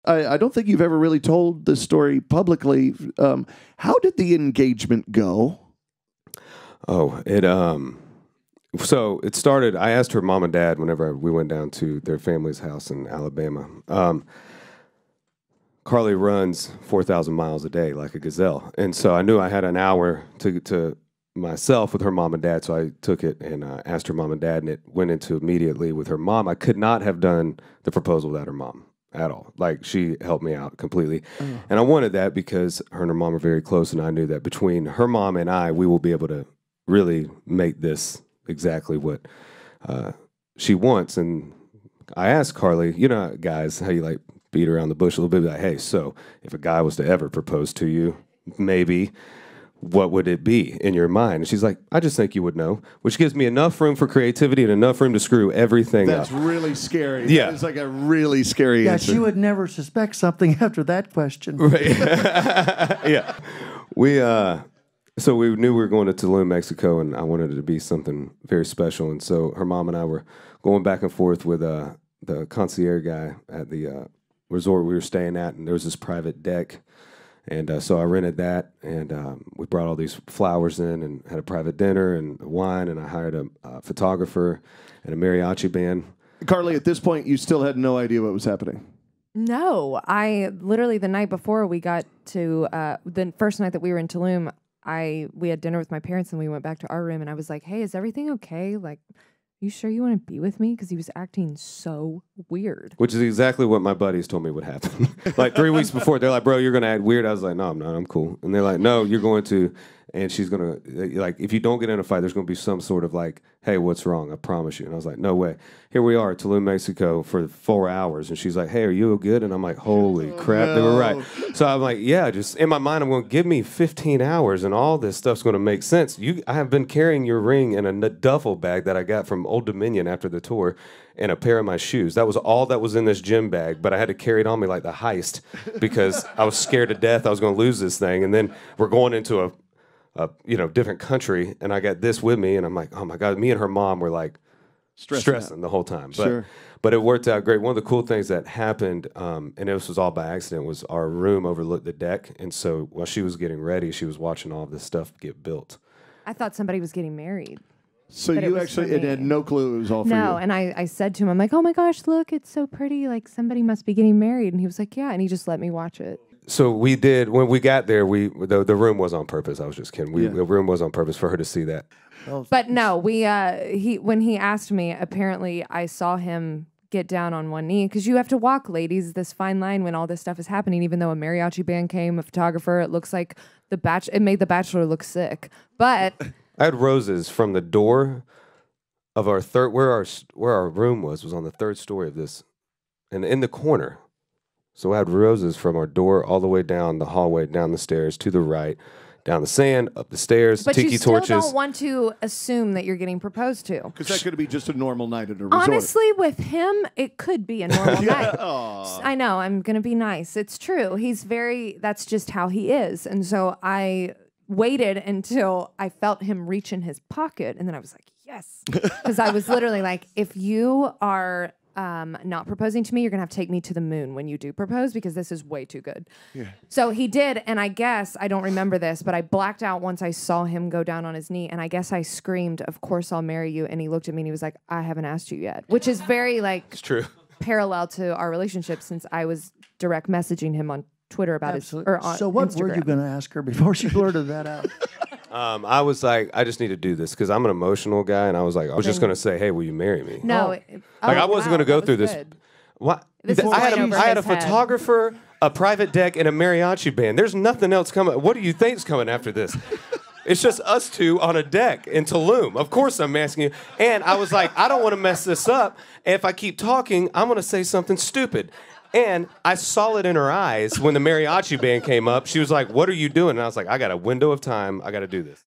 I don't think you've ever really told this story publicly. How did the engagement go? Oh, so it started, I asked her mom and dad whenever we went down to their family's house in Alabama. Carly runs 4,000 miles a day like a gazelle. And so I knew I had an hour to myself with her mom and dad. So I took it and asked her mom and dad, and it went into immediately with her mom. I could not have done the proposal without her mom at all. Like, she helped me out completely. And I wanted that because her and her mom are very close, and I knew that between her mom and I, we will be able to really make this exactly what she wants. And I asked Carly, you know, guys, how you like beat around the bush a little bit, like, hey, so if a guy was to ever propose to you, maybe, what would it be in your mind? And she's like, I just think you would know, which gives me enough room for creativity and enough room to screw everything up. That's really scary. Yeah. It's like a really scary answer. Yeah, she would never suspect something after that question. Right. Yeah. So we knew we were going to Tulum, Mexico, and I wanted it to be something very special. And so her mom and I were going back and forth with the concierge guy at the resort we were staying at, and there was this private deck. And so I rented that, and we brought all these flowers in and had a private dinner and wine, and I hired a photographer and a mariachi band. Carly, at this point, you still had no idea what was happening. No, I literally the night before we got to the first night that we were in Tulum, we had dinner with my parents and we went back to our room and I was like, hey, is everything okay? Like, you sure you want to be with me? Because he was acting so weird. Which is exactly what my buddies told me would happen. Like 3 weeks before, they're like, bro, you're going to act weird. I was like, no, I'm not. I'm cool. And they're like, no, you're going to. And she's going to, like, if you don't get in a fight, there's going to be some sort of like, hey, what's wrong? I promise you. And I was like, no way. Here we are, Tulum, Mexico for 4 hours. And she's like, hey, are you good? And I'm like, holy crap, they were right. So I'm like, yeah, just in my mind, I'm going to give me 15 hours and all this stuff's going to make sense. I have been carrying your ring in a duffel bag that I got from Old Dominion after the tour and a pair of my shoes. That was all that was in this gym bag, but I had to carry it on me like the heist because I was scared to death I was going to lose this thing. And then we're going into a different country, and I got this with me, and I'm like, oh my God, me and her mom were like stressing the whole time. But it worked out great. One of the cool things that happened, and this was all by accident, was our room overlooked the deck, and so while she was getting ready, she was watching all this stuff get built. I thought somebody was getting married. So you actually had no clue it was all for you? No, and I said to him, I'm like, oh my gosh, look, it's so pretty. Like, somebody must be getting married. And he was like, yeah, and he just let me watch it. So we did, when we got there, the room was on purpose. I was just kidding. The room was on purpose for her to see that. But no, when he asked me, apparently I saw him get down on one knee, because you have to walk, ladies, this fine line when all this stuff is happening. Even though a mariachi band came, a photographer, it looks like it made the Bachelor look sick. But I had roses from the door of our third, where our room was on the third story of this, and in the corner. So I had roses from our door all the way down the hallway, down the stairs, to the right, down the sand, up the stairs, but tiki you still torches. don't want to assume that you're getting proposed to. Because that could be just a normal night at a resort. Honestly, with him, it could be a normal night. I know, I'm going to be nice. It's true. That's just how he is. And so I waited until I felt him reach in his pocket, and then I was like, yes. Because I was literally like, if you are not proposing to me, you're going to have to take me to the moon when you do propose, because this is way too good. Yeah. So he did, and I guess, I don't remember this, but I blacked out once I saw him go down on his knee, and I guess I screamed, of course I'll marry you, and he looked at me and he was like, I haven't asked you yet, which is very, like, it's true, parallel to our relationship, since I was direct messaging him on Twitter about his, or on So what Instagram. were you going to ask her before she blurted that out? I was like, I just need to do this because I'm an emotional guy, and I was like, I was just going to say, hey, will you marry me? No. I wasn't going to go through this. What? I had a photographer, a private deck, and a mariachi band. There's nothing else coming. What do you think's coming after this? It's just us two on a deck in Tulum. Of course I'm asking you. And I was like, I don't want to mess this up. And if I keep talking, I'm going to say something stupid. And I saw it in her eyes when the mariachi band came up. She was like, what are you doing? And I was like, I got a window of time. I got to do this.